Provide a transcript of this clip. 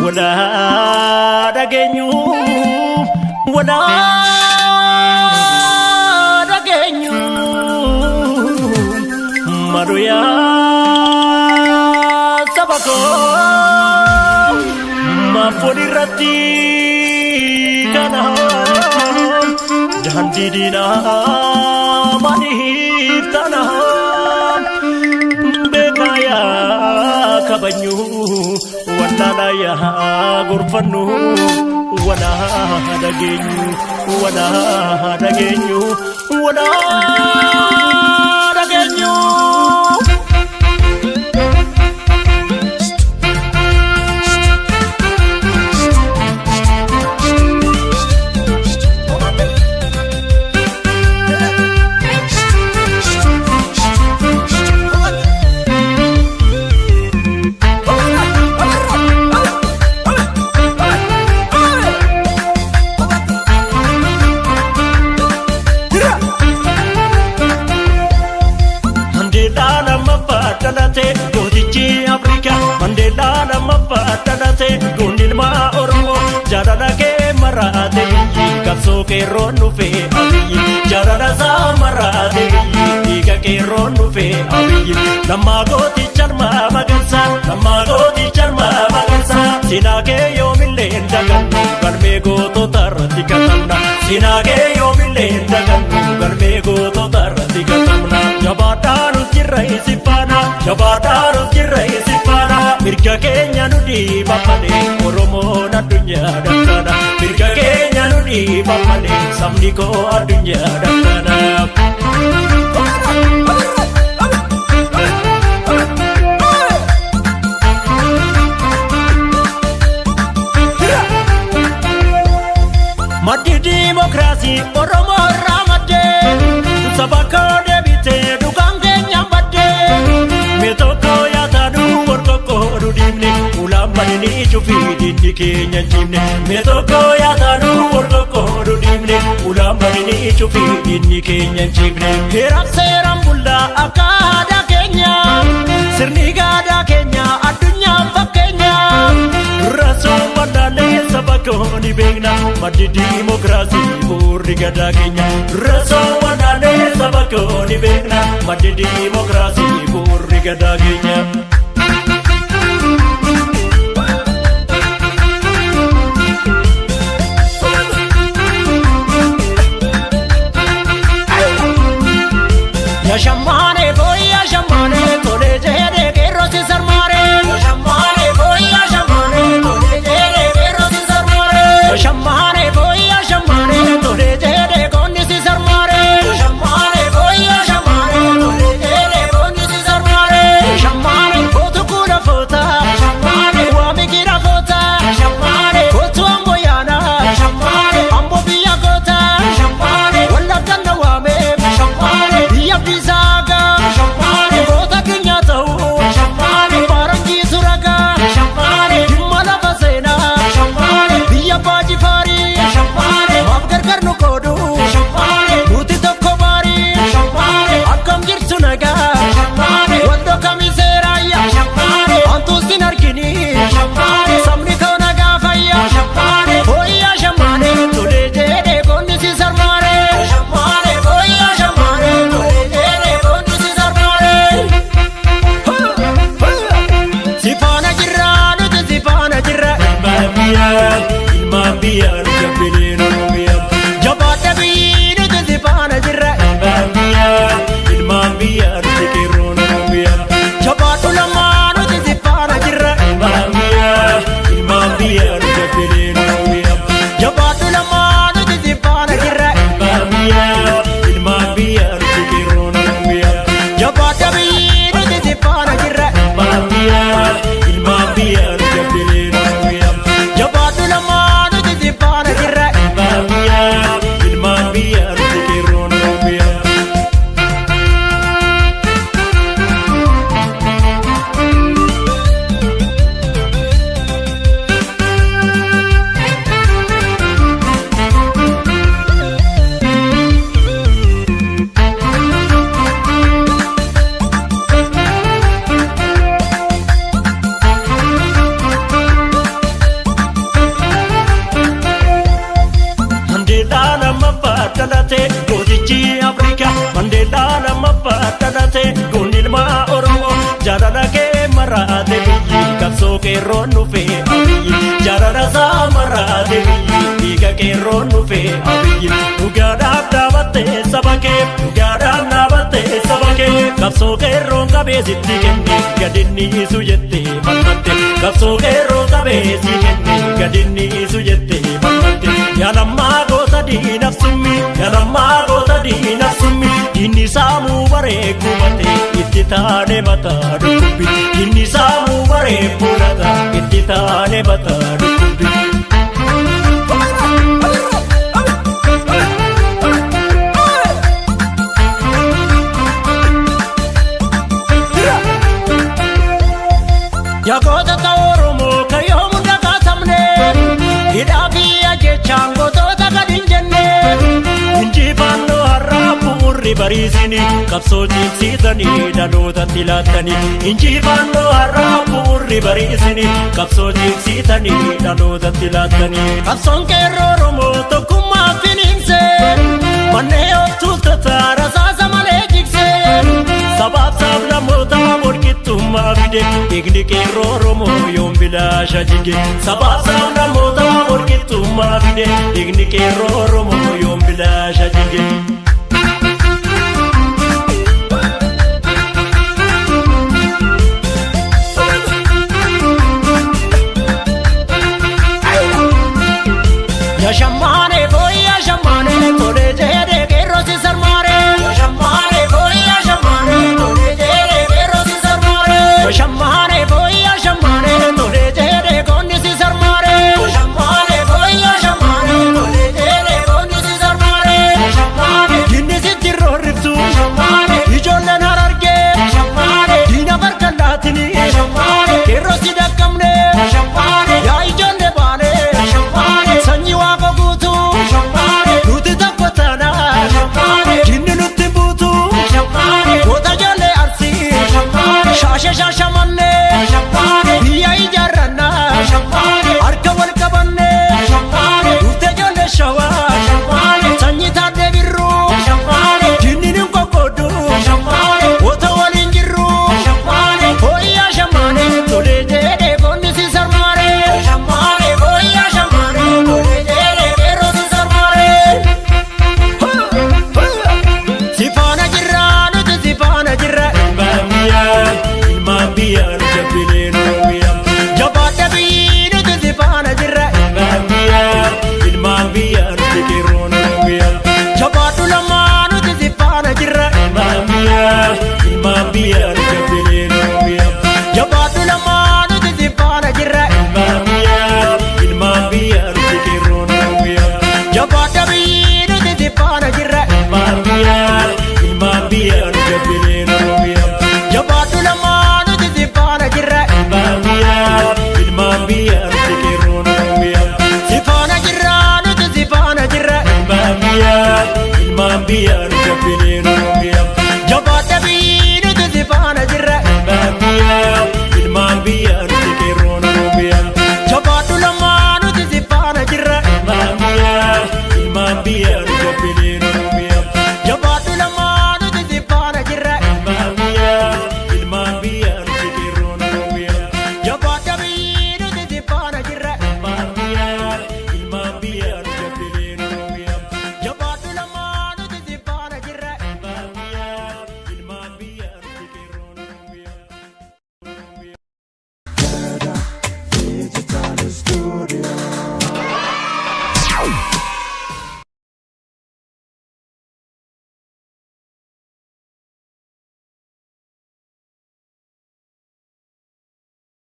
Wala dagenyu, wala dagenyu, maruya sabako, mafudirati kana, jandidina manihitana, bekaya kabanyu. Wala ya gurfanu wala dagenyu wala dagenyu wala dagenyu Mandela nama patadate gundilma ormo jarada ke marade kapso ke ronu fe abi jarada sa marade diga ke ronu fe abi nama goti charma magansa sina ke yo millen dagan garme go to tarati katamna sina ke yo millen dagan garme go to tarati katamna jabataru chirai sipana mirga kenya nudi bapane oromo na dunya dakana mirga kenya nudi bapane samniko adunya dakana mati demokrasi oromo ramade sabako debite dugang kenya bade metoko ya tadu workoko dimne ulam manini chufi dinni kenya jimne metoko ya tadu workoko dimne ulam manini chufi dinni kenya jimne heram seram bulla akada kenya sirni gada kenya adunya fakenya raso wadale sabako ni begna madi demokrasi murni gada kenya raso wadale sabako ni begna madi demokrasi murni gada kenya Shamane boy shamane tole jere ke rosi sarmare shamane boy shamane tole jere ke rosi sarmare shamane boy shamane tole jere konni si sarmare shamane boy shamane tole jere konni si sarmare shamane dhalate kun ilma Oromoo jaalala kee maraate biyyi qabsoo qeerroon dhufe abiyyi jaalala isaa maraate biyyi dhiiga qeerroon dhufe abiyyi dhugaadhaaf dhaabatte saba kee dhugaadhaaf dhaabatte saba kee qabsoo qeerroon qabeessitti kenne gadinni isu jette falmatte qabsoo qeerroon qabeessi kenne gadinni isu jette falmatte yaalammaa goota diinaf summi yaalammaa goota diinaf summi inni saamuu bareeku mate itti taane mataa dhukkubbi inni saamuu bareeku mata itti taane mataa dhukkubbi. Yagoota Oromoo kayyoo munda kaasamne hidhaa biyya jechaan gootota gadi hin jenne injifannoo har'aa bu'uurri bariisini qabsoo cimsiisanii dhalootatti laattanii injifannoo har'aa bu'uurri bariisini qabsoo cimsiisanii dhalootatti laattanii qabsoon qeerroo Oromoo tokkummaa finiinse mannee of tuultota rasaasa malee jigse sabaaf sablammoota walqixxummaa fide dhiigni qeerroo Oromoo yoom bilaasha jige sabaaf sablammoota walqixxummaa fide dhiigni qeerroo Oromoo yoom bilaasha jige. Yashamane boy yashamane tole jere qeerroo si sarmaare yashamane boy yashamane tole jere qeerroo si sarmaare yashamane boy yashamane tole jere qonni si sarmaare yashamane boy yashamane tole jere qonni si sarmaare yashamane jinni si tirorriftu yashamane ijoolleen hararge yashamane diina barkalaatini yashamane qeerroo si dakkamne yashamane yaa ijoollee baane yashamane sanyi waaqa guutu yashamane nuti tokko taana yashamane jinni nutti buutu yashamane goota ijoollee arsii yashamane shaashe shaashamanne yashamane biyya ijaarranna yashamane harka wal qabanne yashamane dhufte ijoollee shawaa yashamane sanyi taadde birru yashamane jinni nun qoqqoodu yashamane goota waliin jirru yashamane hooyi yashamane tolee jedhee qonni si sarmaare yashamane hooyi yashamane tolee jedhee qeerroo si sarmaare. Sifaana jirra nuti sifaana jirra ilmaan biyyaa nu jabbileen Oromiyaa jabaadha biyyi nuti sifaana jirra ilmaan biyyaa nuti qeerroon Oromiyaa jabaadhu lamaa nuti sifaana jirra ilmaan biyyaa nu jabbileen Oromiyaa jabaadhu lamaa nuti sifaana jirra ilmaan biyyaa nuti qeerroon Oromiyaa jabaadha biyyi nuti sifaana jirra ilmaan biyyaa nu jabbileen Oromiyaa jabaadhu lamaa nuti sifaana jirra ilmaan biyyaa nuti qeerroon Oromiyaa sifaana jirra nuti sifaana jirra ilmaan biyyaa nu jabbileen Oromiyaa jabaadha biyyi nuti sifaana jirra ilmaan biyyaa nuti qeerroon Oromiyaa jabaadhu lamaa nuti sifaana jirra ilmaan biyyaa nu jabbileen Oromiyaa jabaadhu lamaa nuti sifaana jirra ilmaan biyyaa nuti qeerroon Oromiyaa jabaadha biyyi nuti sifaana jirra ilmaan biyyaa nu jabbileen Oromiyaa jabaadhu lamaa nuti sifaana jirra ilmaan biyyaa nuti qeerroon Oromiyaa.